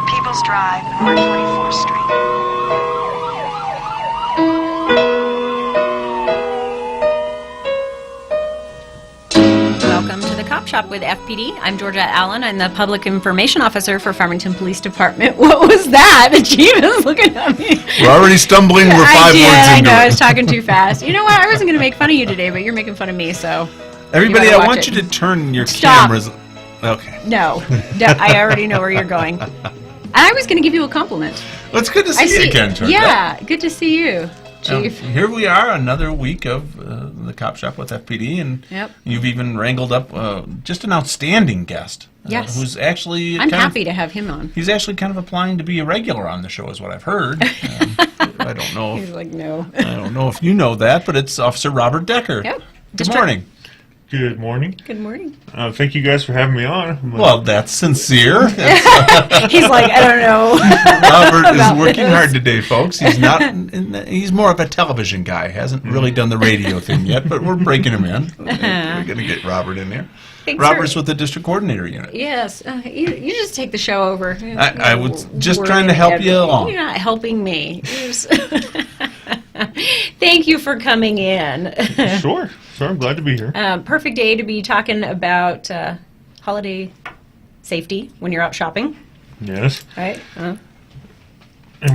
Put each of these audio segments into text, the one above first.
near Peoples Drive and 144th Street. Welcome to the Cop Shop with FPD. I'm Georgette Allen. I'm the Public Information Officer for Farmington Police Department. What was that? The chief is looking at me. We're already stumbling. We're 5 words into I know, I it. was talking too fast. You know what? I wasn't going to make fun of you today, but you're making fun of me, so... Everybody, I want you to turn your cameras... Okay. No. I already know where you're going. I was going to give you a compliment. Well, it's good to see you again, Georgette. Yeah, good to see you, Chief. Here we are, another week of the Cop Shop with FPD, and you've even wrangled up just an outstanding guest. Yes. Who's actually... I'm happy to have him on. He's actually kind of applying to be a regular on the show, is what I've heard. I don't know. He's like, no. I don't know if you know that, but it's Officer Robert Decker. Yep. Good morning. Good morning. Good morning. Thank you guys for having me on. Well, that's sincere. He's like, I don't know. Robert is working hard today, folks. He's not. He's more of a television guy. Hasn't really done the radio thing yet, but we're breaking him in. We're going to get Robert in there. Robert's with the District Coordinator Unit. Yes. You just take the show over. I was just trying to help you along. You're not helping me. Thank you for coming in. Sure. I'm glad to be here. Perfect day to be talking about holiday safety when you're out shopping. Yes. Right? And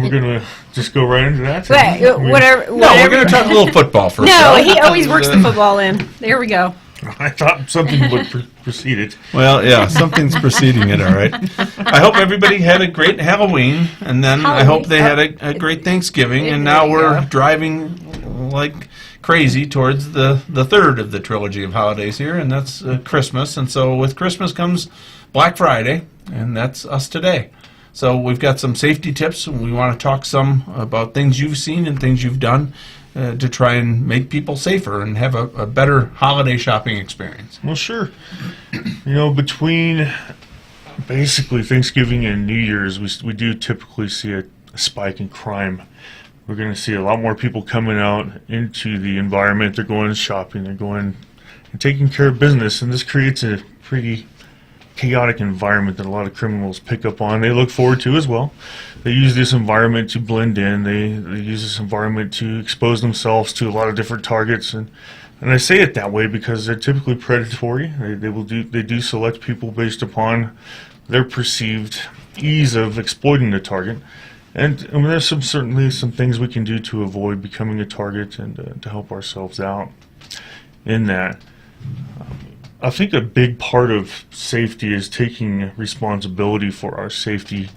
we're going to just go right into that? Whatever. No, we're going to talk a little football first. No, he always works the football in. There we go. I thought something would precede it. Well, yeah, something's preceding it, all right. I hope everybody had a great Halloween, and then I hope they had a great Thanksgiving, and now we're driving like crazy towards the third of the trilogy of holidays here, and that's Christmas. And so with Christmas comes Black Friday, and that's us today. So we've got some safety tips, and we want to talk some about things you've seen and things you've done to try and make people safer and have a better holiday shopping experience. Well, sure. Between basically Thanksgiving and New Year's, we do typically see a spike in crime. We're going to see a lot more people coming out into the environment. They're going shopping. They're going and taking care of business, and this creates a pretty chaotic environment that a lot of criminals pick up on. They look forward to as well. They use this environment to blend in. They use this environment to expose themselves to a lot of different targets, and I say it that way because they're typically predatory. They do select people based upon their perceived ease of exploiting the target. And there's certainly some things we can do to avoid becoming a target and to help ourselves out in that. I think a big part of safety is taking responsibility for our safety.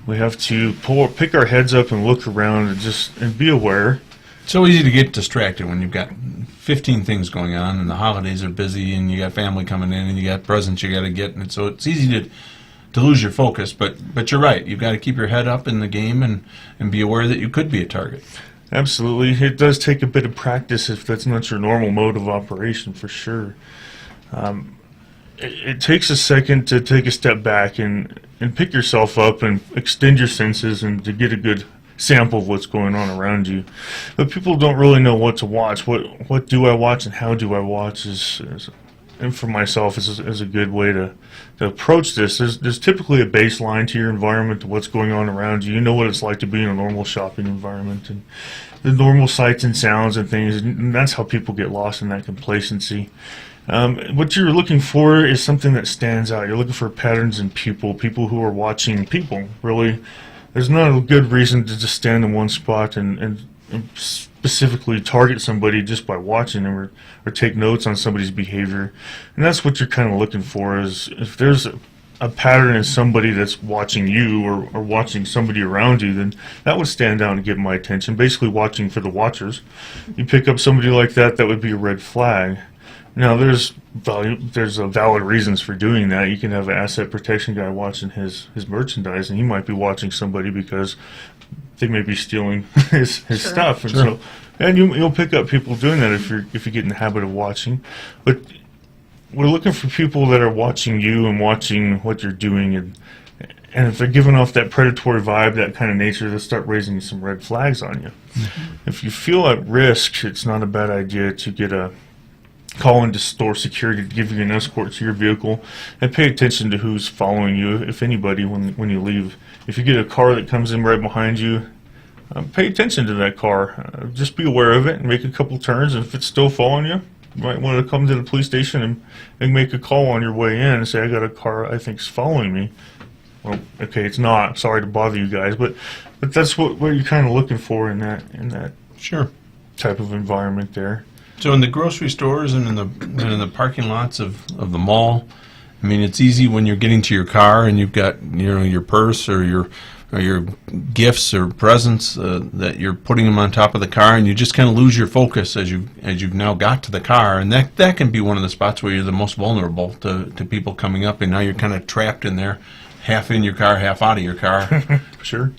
We have to pick our heads up and look around and be aware. It's so easy to get distracted when you've got 15 things going on and the holidays are busy and you got family coming in and you got presents you got to get, and so it's easy to lose your focus. But you're right. You've got to keep your head up in the game and be aware that you could be a target. Absolutely. It does take a bit of practice if that's not your normal mode of operation, for sure. It takes a second to take a step back and pick yourself up and extend your senses and to get a good sample of what's going on around you. But people don't really know what to watch. What do I watch and how do I watch and for myself is a good way to approach this. There's typically a baseline to your environment, to what's going on around you. You know what it's like to be in a normal shopping environment and the normal sights and sounds and things, and that's how people get lost in that complacency. What you're looking for is something that stands out. You're looking for patterns in people who are watching people. Really, there's not a good reason to just stand in one spot and specifically target somebody just by watching them or take notes on somebody's behavior. And that's what you're kind of looking for, is if there's a pattern in somebody that's watching you or watching somebody around you, then that would stand out and get my attention. Basically watching for the watchers. You pick up somebody like that would be a red flag. Now, there's valid reasons for doing that. You can have an asset protection guy watching his merchandise, and he might be watching somebody because they may be stealing his stuff. And and you'll pick up people doing that if you get in the habit of watching. But we're looking for people that are watching you and watching what you're doing, and if they're giving off that predatory vibe, that kind of nature, they'll start raising some red flags on you. Mm-hmm. If you feel at risk, it's not a bad idea to get a call into store security to give you an escort to your vehicle, and pay attention to who's following you, if anybody, when you leave. If you get a car that comes in right behind you, pay attention to that car. Just be aware of it and make a couple turns, and if it's still following you, you might want to come to the police station and make a call on your way in and say, I got a car I think's following me. Well, okay, it's not. Sorry to bother you guys, but that's what you're kind of looking for in that Sure. type of environment there. So in the grocery stores and in the parking lots of the mall, I mean, it's easy when you're getting to your car and you've got your purse or your gifts or presents that you're putting them on top of the car, and you just kind of lose your focus as you've now got to the car, and that can be one of the spots where you're the most vulnerable to people coming up, and now you're kind of trapped in there, half in your car, half out of your car. Sure.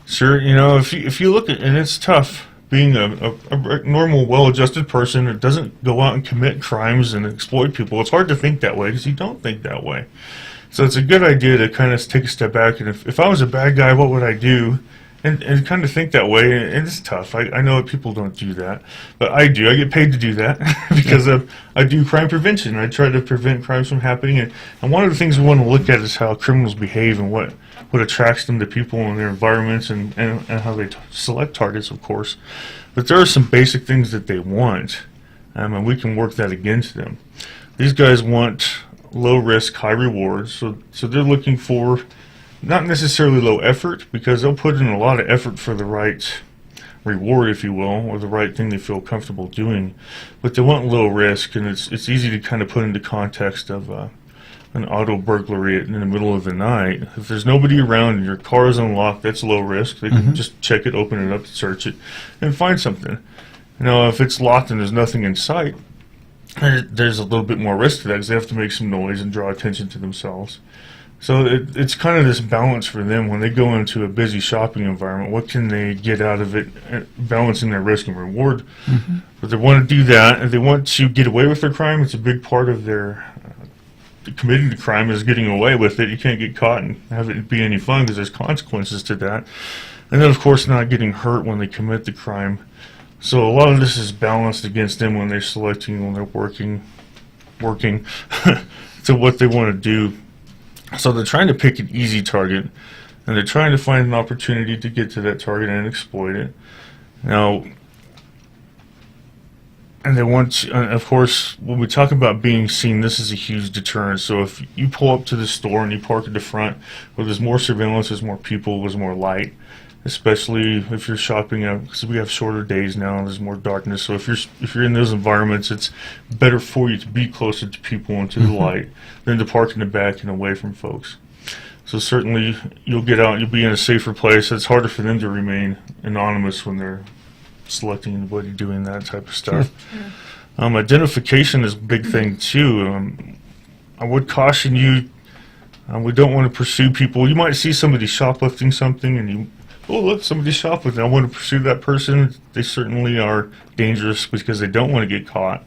If you look at, and it's tough being a normal, well-adjusted person that doesn't go out and commit crimes and exploit people. It's hard to think that way because you don't think that way. So it's a good idea to kind of take a step back, and if I was a bad guy, what would I do? And kind of think that way, and it's tough. I know that people don't do that, but I do. I get paid to do that because I do crime prevention. I try to prevent crimes from happening, and one of the things we want to look at is how criminals behave and what attracts them to people and their environments, and how they select targets, of course. But there are some basic things that they want, and we can work that against them. These guys want low risk, high rewards, so they're looking for not necessarily low effort, because they'll put in a lot of effort for the right reward, if you will, or the right thing they feel comfortable doing. But they want low risk, and it's easy to kind of put into context of an auto burglary in the middle of the night. If there's nobody around and your car is unlocked, that's low risk. They can just check it, open it up, search it, and find something. Now, if it's locked and there's nothing in sight, there's a little bit more risk to that because they have to make some noise and draw attention to themselves. So it's kind of this balance for them when they go into a busy shopping environment. What can they get out of it, balancing their risk and reward? But they want to do that, and they want to get away with their crime. It's a big part of their committing the crime is getting away with it. You can't get caught and have it be any fun because there's consequences to that. And then, of course, not getting hurt when they commit the crime. So a lot of this is balanced against them when they're selecting, when they're working to what they want to do. So they're trying to pick an easy target, and they're trying to find an opportunity to get to that target and exploit it. Now, and they want to, of course, when we talk about being seen, this is a huge deterrent. So if you pull up to the store and you park at the front, where there's more surveillance, there's more people, there's more light, especially if you're shopping out, because we have shorter days now, there's more darkness. So if you're in those environments, it's better for you to be closer to people and to the light than to park in the back and away from folks. So certainly you'll get out and you'll be in a safer place. It's harder for them to remain anonymous when they're selecting anybody doing that type of stuff. Identification is a big thing too. I would caution you, we don't want to pursue people. You might see somebody shoplifting something and oh, look, somebody's shoplifting. I want to pursue that person. They certainly are dangerous because they don't want to get caught.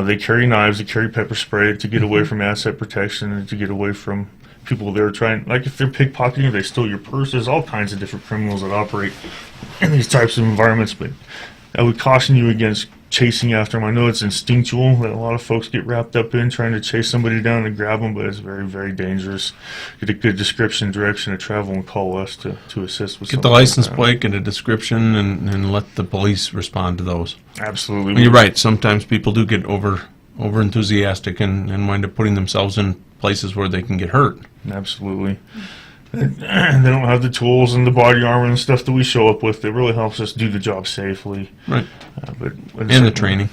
They carry knives, they carry pepper spray to get away from asset protection and to get away from people they're trying, like if they're pickpocketing, they steal your purse. There's all kinds of different criminals that operate in these types of environments, but I would caution you against chasing after them. I know it's instinctual that a lot of folks get wrapped up in trying to chase somebody down and grab them, but it's very, very dangerous. Get a good description, direction of travel, and call us to assist with. Get the license plate, get a description, and let the police respond to those. Absolutely. Well, you're right. Sometimes people do get over enthusiastic and wind up putting themselves in places where they can get hurt. Absolutely. And they don't have the tools and the body armor and stuff that we show up with that really helps us do the job safely. Right. And the training.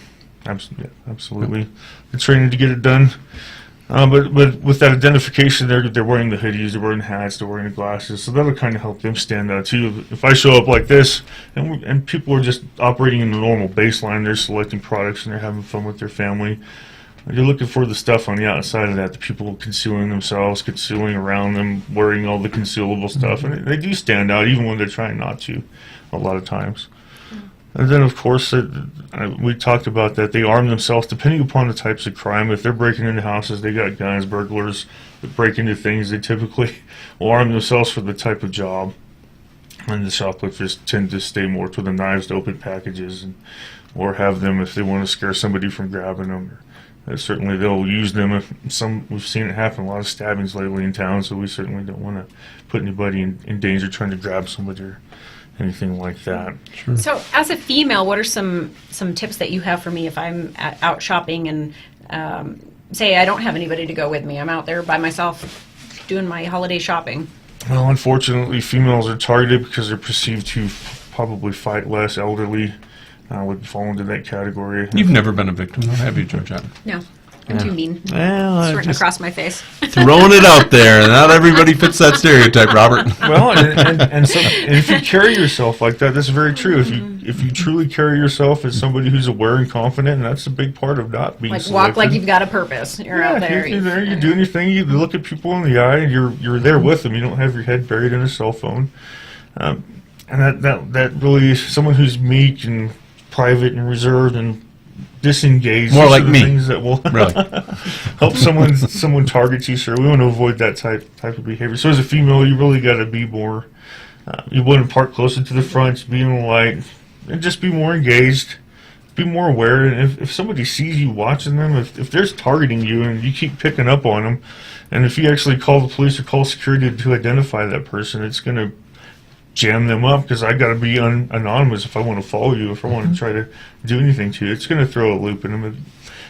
Absolutely. Yep. The training to get it done. But with that identification, they're wearing the hoodies, they're wearing hats, they're wearing the glasses, so that'll kind of help them stand out too. If I show up like this, and people are just operating in the normal baseline, they're selecting products and they're having fun with their family. You're looking for the stuff on the outside of that, the people concealing themselves, concealing around them, wearing all the concealable stuff, and they do stand out even when they're trying not to, a lot of times. And then, of course, we talked about that. They arm themselves depending upon the types of crime. If they're breaking into houses, they got guns. Burglars that break into things, they typically will arm themselves for the type of job. And the shoplifters tend to stay more to the knives to open packages and or have them if they want to scare somebody from grabbing them. Certainly they'll use them. If we've seen it happen, a lot of stabbings lately in town, so we certainly don't want to put anybody in danger trying to grab somebody or anything like that. Sure. So, as a female, what are some tips that you have for me if I'm out shopping and say I don't have anybody to go with me? I'm out there by myself doing my holiday shopping. Well, unfortunately, females are targeted because they're perceived to probably fight less. Elderly would fall into that category. You've never been a victim, have you, Georgette? No, I'm too mean. Well, It's written across my face. throwing it out there. Not everybody fits that stereotype, Robert. Well, and if you carry yourself like that, that's very true. If you truly carry yourself as somebody who's aware and confident, and that's a big part of not being Like selected. walk like you've got a purpose. You're out there. You're there. You're doing your thing. You look at people in the eye. And you're there with them. You don't have your head buried in a cell phone. And that really is someone who's meek and private and reserved and disengaged. More Those like are the me. Things that will Really. help someone target you, sir. We want to avoid that type of behavior. So as a female, you really got to be more. You want to park closer to the front, be in the light, and just be more engaged. Be more aware. And if somebody sees you watching them, if they're targeting you and you keep picking up on them, and if you actually call the police or call security to identify that person, it's going to jam them up because I got to be anonymous if I want to follow you, if I want to try to do anything to you. It's going to throw a loop in them.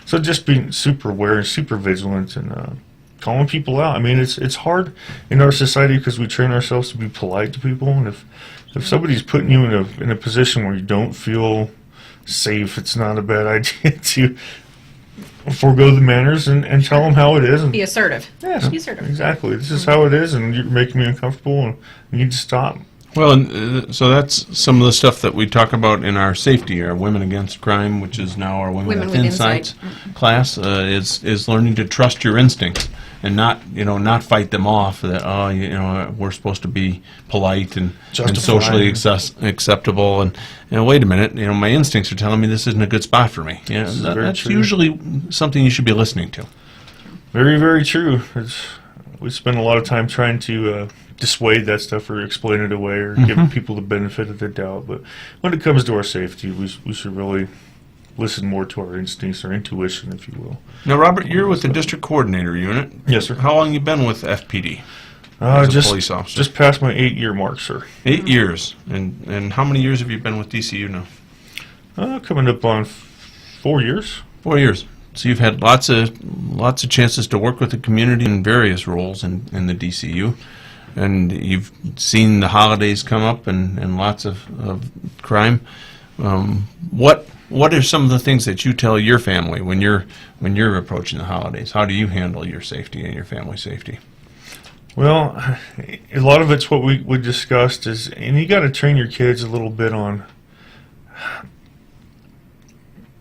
So just being super aware and super vigilant and calling people out. I mean, it's hard in our society because we train ourselves to be polite to people, and if somebody's putting you in a position where you don't feel safe, it's not a bad idea to forego the manners and tell them how it is. And Be assertive. yeah, Be assertive. exactly. This is how it is, and you're making me uncomfortable, and you need to stop. Well, and, so that's some of the stuff that we talk about in our safety, our Women Against Crime, which is now our Women, Women with with Insights Insight. class, is learning to trust your instincts and not fight them off. That we're supposed to be polite and socially acceptable, and wait a minute, my instincts are telling me this isn't a good spot for me. That's true. usually something you should be listening to. Very, very true. We spend a lot of time trying to dissuade that stuff or explain it away or give people the benefit of the doubt. But when it comes to our safety, we should really listen more to our instincts, our intuition, if you will. Now, Robert, you're with the District Coordinator Unit. Yes, sir. How long you been with FPD as a police officer? Just past my 8-year mark, sir. 8 years. And how many years have you been with DCU now? Coming up on 4 years. 4 years. So you've had lots of chances to work with the community in various roles in the DCU. And you've seen the holidays come up and lots of crime. What are some of the things that you tell your family when you're approaching the holidays? How do you handle your safety and your family's safety? Well, a lot of it's what we discussed and you got to train your kids a little bit on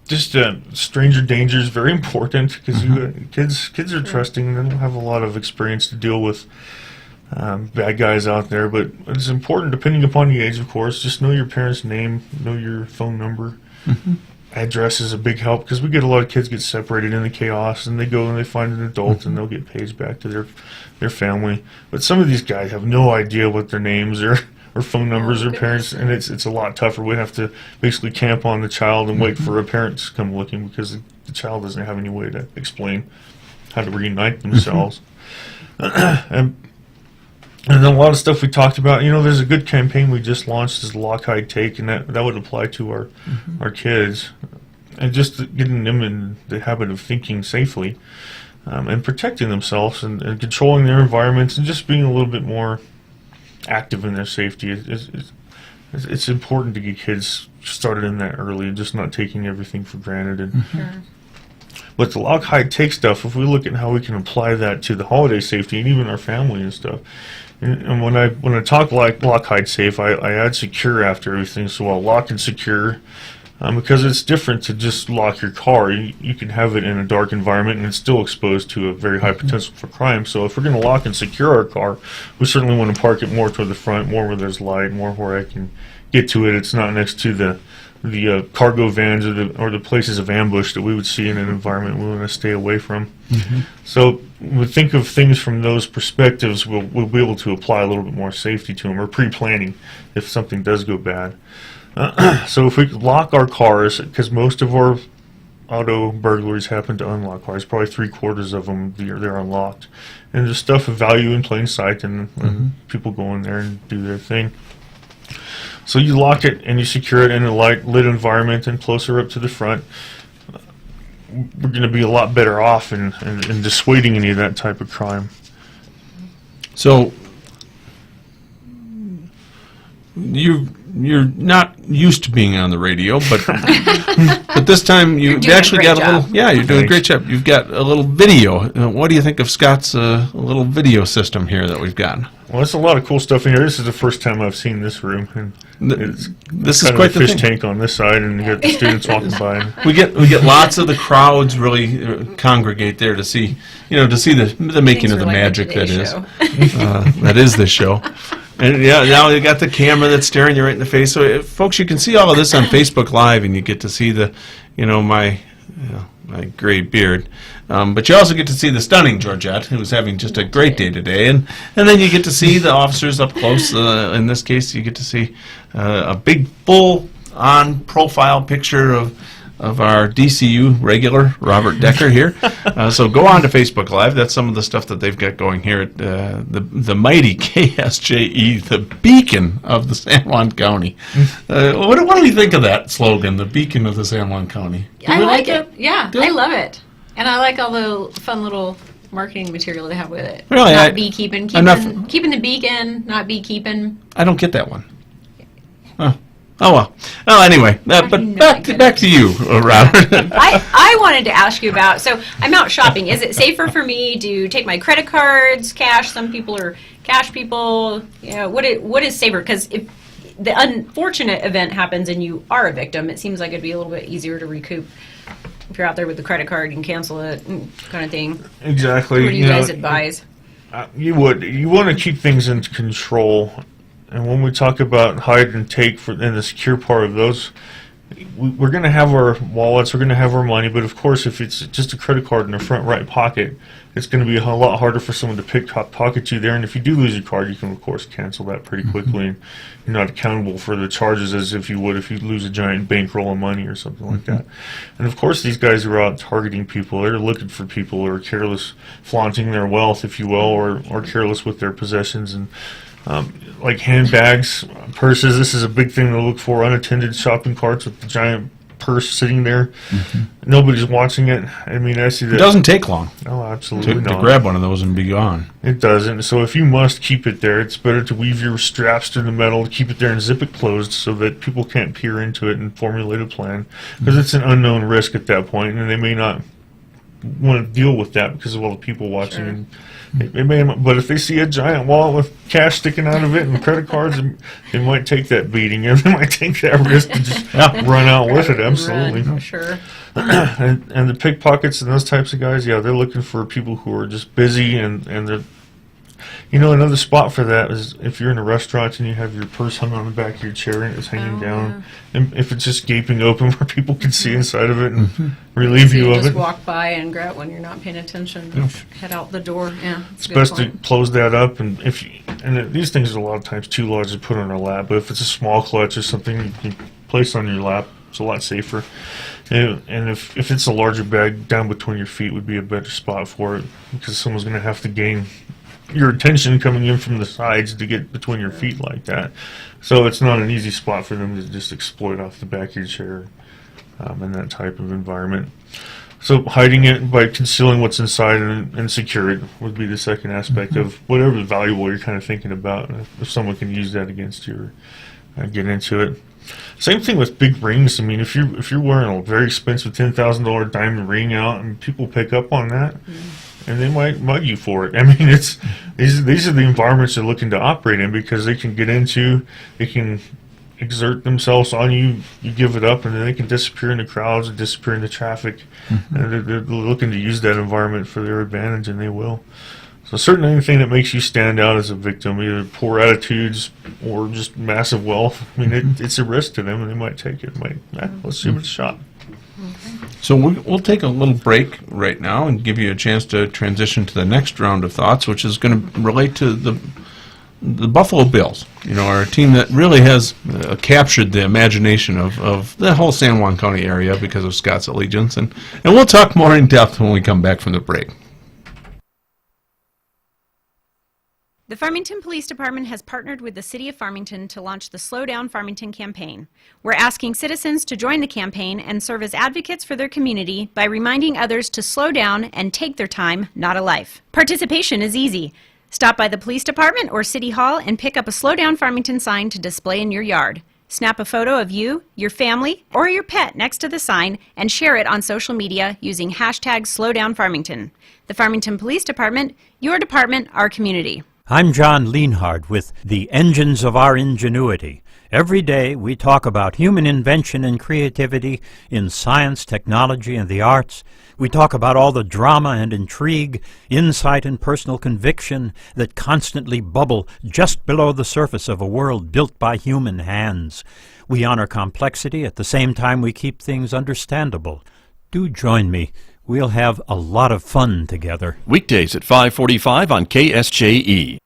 just stranger danger is very important because kids are trusting and they don't have a lot of experience to deal with bad guys out there, but it's important, depending upon the age, of course, just know your parents' name, know your phone number. Address is a big help because we get a lot of kids get separated in the chaos and they go and they find an adult and they'll get paged back to their family. But some of these guys have no idea what their names or phone numbers or parents, and it's a lot tougher. We have to basically camp on the child and wait for a parent to come looking because the child doesn't have any way to explain how to reunite themselves. And then a lot of stuff we talked about, there's a good campaign we just launched, is Lock, Hide, Take, and that would apply to our kids. And just getting them in the habit of thinking safely and protecting themselves and controlling their environments and just being a little bit more active in their safety. It's important to get kids started in that early and just not taking everything for granted. And But the Lock, Hide, Take stuff, if we look at how we can apply that to the holiday safety and even our family and stuff, and when I talk like Lock, Hide, Safe, I add secure after everything. So I'll lock and secure because it's different to just lock your car. You can have it in a dark environment and it's still exposed to a very high potential for crime. So if we're going to lock and secure our car, we certainly want to park it more toward the front, more where there's light, more where I can get to it. It's not next to the cargo vans or the places of ambush that we would see in an environment we want to stay away from. So we think of things from those perspectives. We'll be able to apply a little bit more safety to them, or pre-planning if something does go bad. So if we lock our cars, because most of our auto burglaries happen to unlock cars, probably 3/4 of them they're unlocked, and there's stuff of value in plain sight, and people go in there and do their thing. So you lock it and you secure it in a lit environment and closer up to the front. We're going to be a lot better off in dissuading any of that type of crime. So you're not used to being on the radio, but but this time you've actually got a little. Yeah, you're doing a great job. You've got a little video. What do you think of Scott's little video system here that we've got? Well, there's a lot of cool stuff in here. This is the first time I've seen this room, and this is kind quite of a fish tank on this side, and you got the students walking by. We get lots of the crowds really congregate there to see the making of the magic that is that is this show. And yeah, now you got the camera that's staring you right in the face. So, folks, you can see all of this on Facebook Live, and you get to see my gray beard. But you also get to see the stunning Georgette, who's having just a great day today. And then you get to see the officers up close. In this case, you get to see a big full-on profile picture of our DCU regular, Robert Decker, here. So go on to Facebook Live. That's some of the stuff that they've got going here at the mighty KSJE, the beacon of the San Juan County. What do we think of that slogan, the beacon of the San Juan County? I like it. Yeah, I love it. And I like all the fun little marketing material they have with it. Really? Not beekeeping. Keeping the beacon, not beekeeping. I don't get that one. Oh well. Well, anyway, but back to you, Robert. I wanted to ask you about. So I'm out shopping. Is it safer for me to take my credit cards, cash? Some people are cash people. What is safer? Because if the unfortunate event happens and you are a victim, it seems like it'd be a little bit easier to recoup. If you're out there with the credit card, you can cancel it, kind of thing. Exactly. What do you guys advise? You want to keep things in control. And when we talk about hide and take in the secure part of those, we're going to have our wallets, we're going to have our money, but of course if it's just a credit card in the front right pocket, it's going to be a lot harder for someone to pickpocket you there. And if you do lose your card, you can of course cancel that pretty quickly, and you're not accountable for the charges as if you would if you lose a giant bankroll of money or something like that. And of course these guys are out targeting people. They're looking for people who are careless, flaunting their wealth, if you will, or careless with their possessions. And like handbags, purses, this is a big thing to look for. Unattended shopping carts with the giant purse sitting there. Nobody's watching it. I mean, I see that. It doesn't take long. Oh, absolutely to not. grab one of those and be gone. It doesn't. So if you must keep it there, it's better to weave your straps to the metal, keep it there and zip it closed so that people can't peer into it and formulate a plan. Because it's an unknown risk at that point, and they may not want to deal with that because of all the people watching. Sure. And but if they see a giant wallet with cash sticking out of it and credit cards, they might take that beating, and they might take that risk to just run out with it. Absolutely. Run, sure. And the pickpockets and those types of guys, they're looking for people who are just busy, and they're, another spot for that is if you're in a restaurant and you have your purse hung on the back of your chair and it's hanging down, and if it's just gaping open where people can see inside of it and relieve you of it. Just walk by and grab when you're not paying attention. Head out the door. Yeah, it's best to close that up. And these things are a lot of times too large to put on our lap. But if it's a small clutch or something you can place on your lap, it's a lot safer. And if it's a larger bag, down between your feet would be a better spot for it, because someone's going to have to gain your attention coming in from the sides to get between your feet like that. So it's not an easy spot for them to just exploit off the back of your chair in that type of environment. So hiding it by concealing what's inside and secure it would be the second aspect of whatever valuable you're kind of thinking about. If someone can use that against you or get into it. Same thing with big rings. I mean, if you're wearing a very expensive $10,000 diamond ring out and people pick up on that, and they might mug you for it. I mean, these are the environments they're looking to operate in, because they can they can exert themselves on you. You give it up, and then they can disappear in the crowds and disappear in the traffic. And they're looking to use that environment for their advantage, and they will. So certainly anything that makes you stand out as a victim, either poor attitudes, or just massive wealth. I mean, it's a risk to them, and they might take it. Let's give it a shot. So we'll take a little break right now and give you a chance to transition to the next round of thoughts, which is going to relate to the Buffalo Bills. You know, our team that really has captured the imagination of the whole San Juan County area because of Scott's allegiance. And we'll talk more in depth when we come back from the break. The Farmington Police Department has partnered with the City of Farmington to launch the Slow Down Farmington campaign. We're asking citizens to join the campaign and serve as advocates for their community by reminding others to slow down and take their time, not a life. Participation is easy. Stop by the police department or City Hall and pick up a Slow Down Farmington sign to display in your yard. Snap a photo of you, your family, or your pet next to the sign and share it on social media using hashtag #SlowDownFarmington. The Farmington Police Department, your department, our community. I'm John Lienhard with the Engines of Our Ingenuity. Every day we talk about human invention and creativity in science, technology, and the arts. We talk about all the drama and intrigue, insight and personal conviction that constantly bubble just below the surface of a world built by human hands. We honor complexity at the same time we keep things understandable. Do join me. We'll have a lot of fun together. Weekdays at 5:45 on KSJE.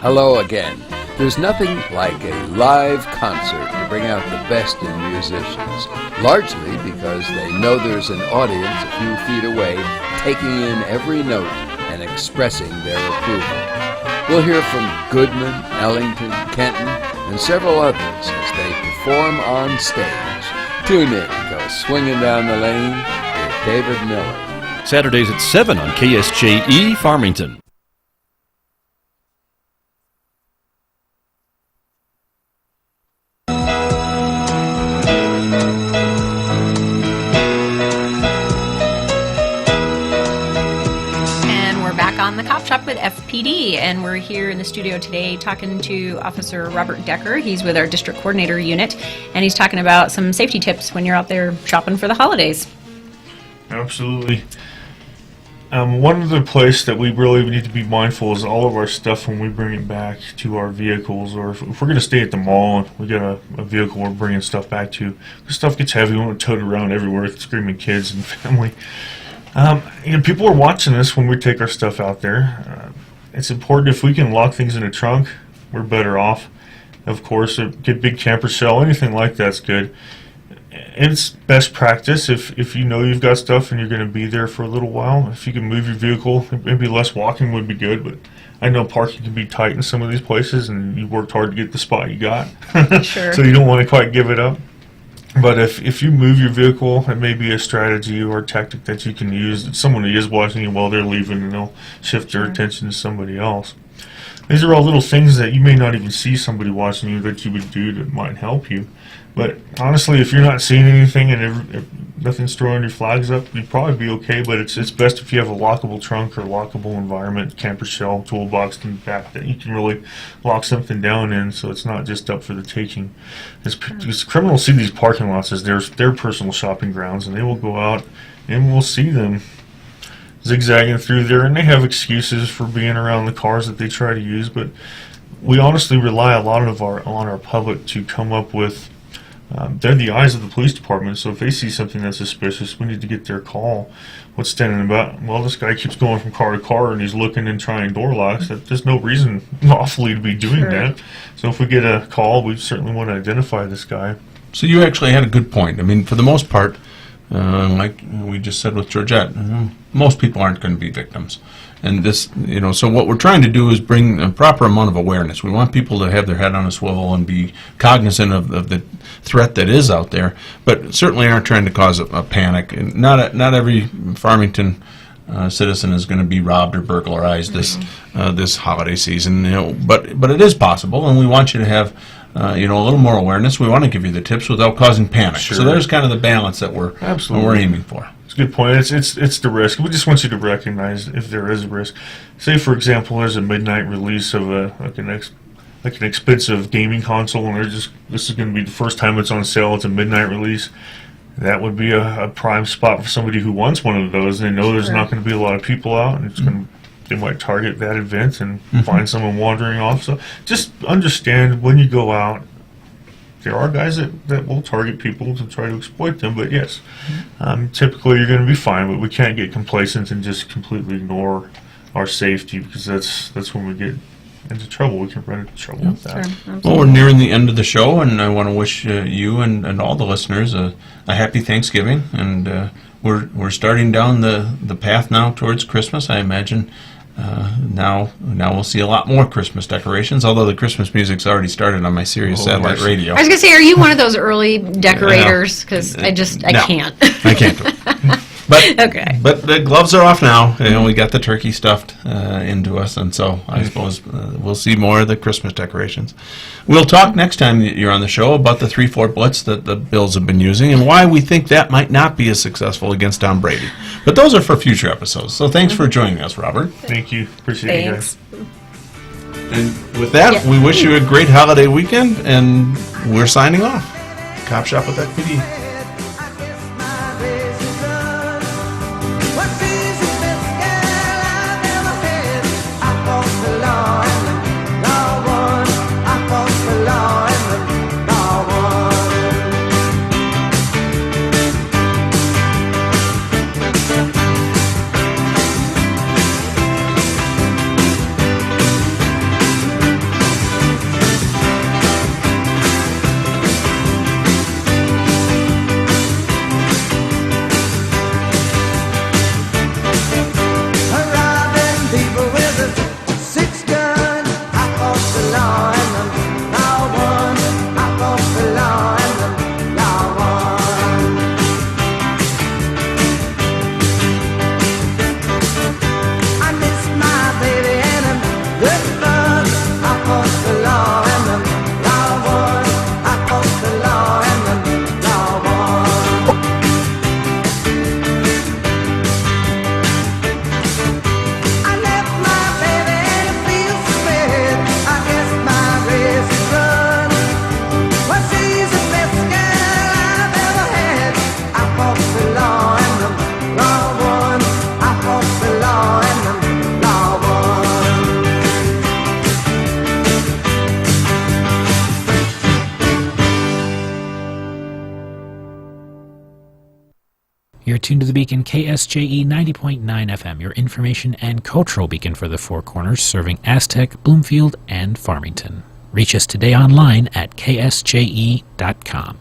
Hello again. There's nothing like a live concert to bring out the best in musicians, largely because they know there's an audience a few feet away taking in every note and expressing their approval. We'll hear from Goodman, Ellington, Kenton, and several others as they perform on stage. Tune in, go swinging down the lane with David Miller. Saturdays at 7 on KSJE Farmington. On the Cop Shop with FPD, and we're here in the studio today talking to Officer Robert Decker. He's with our District Coordinator Unit, and he's talking about some safety tips when you're out there shopping for the holidays. Absolutely. One other place that we really need to be mindful is all of our stuff when we bring it back to our vehicles, or if we're going to stay at the mall and we got a vehicle we're bringing stuff back to, the stuff gets heavy, we want to tote it around everywhere with screaming kids and family. People are watching us when we take our stuff out there. It's important if we can lock things in a trunk, we're better off. Of course, get big camper shell, anything like that's good. It's best practice if you know you've got stuff and you're going to be there for a little while. If you can move your vehicle, maybe less walking would be good, but I know parking can be tight in some of these places, and you worked hard to get the spot you got. Sure. So you don't want to quite give it up. But if you move your vehicle, it may be a strategy or a tactic that you can use. Someone who is watching you while they're leaving, and they'll shift their attention to somebody else. These are all little things that you may not even see somebody watching you that you would do that might help you. But honestly, if you're not seeing anything and if nothing's throwing your flags up, you'd probably be okay. But it's best if you have a lockable trunk or lockable environment, camper shell, toolbox in the back that you can really lock something down in, so it's not just up for the taking. Because criminals see these parking lots as their personal shopping grounds, and they will go out and we'll see them zigzagging through there, and they have excuses for being around the cars that they try to use. But we honestly rely a lot on our public to come up with. They're the eyes of the police department, so if they see something that's suspicious, we need to get their call. What's standing about? Well, this guy keeps going from car to car, and he's looking and trying door locks. There's no reason lawfully to be doing that. So if we get a call, we certainly want to identify this guy. So you actually had a good point. I mean, for the most part, like we just said with Georgette, most people aren't going to be victims. And this, so what we're trying to do is bring a proper amount of awareness. We want people to have their head on a swivel and be cognizant of the threat that is out there, but certainly aren't trying to cause a panic. And not every Farmington citizen is going to be robbed or burglarized this holiday season. But it is possible, and we want you to have a little more awareness. We want to give you the tips without causing panic. Sure. So there's kind of the balance that we're aiming for. Good point. It's the risk. We just want you to recognize if there is a risk. Say, for example, there's a midnight release of an expensive gaming console, and this is going to be the first time it's on sale. It's a midnight release. That would be a prime spot for somebody who wants one of those. They know there's not going to be a lot of people out, and it's going to they might target that event and find someone wandering off. So just understand when you go out, there are guys that will target people to try to exploit them. But yes, typically you're going to be fine. But we can't get complacent and just completely ignore our safety, because that's when we get into trouble. We can run into trouble with that. Sure, Well, we're nearing the end of the show, and I want to wish you and all the listeners a happy Thanksgiving. And we're starting down the path now towards Christmas. I imagine now we'll see a lot more Christmas decorations. Although the Christmas music's already started on my Sirius satellite radio. I was gonna say, are you one of those early decorators? Because I No. can't. I can't do it. But Okay. But the gloves are off now. We got the turkey stuffed into us, and so I suppose we'll see more of the Christmas decorations. We'll talk next time you're on the show about the 3-4 blitz that the Bills have been using and why we think that might not be as successful against Tom Brady. But those are for future episodes. So thanks for joining us, Robert. Thank you. Appreciate you guys. And with that, we wish you a great holiday weekend, and we're signing off. Cop Shop with FPD. You're tuned to the beacon KSJE 90.9 FM, your information and cultural beacon for the Four Corners, serving Aztec, Bloomfield, and Farmington. Reach us today online at ksje.com.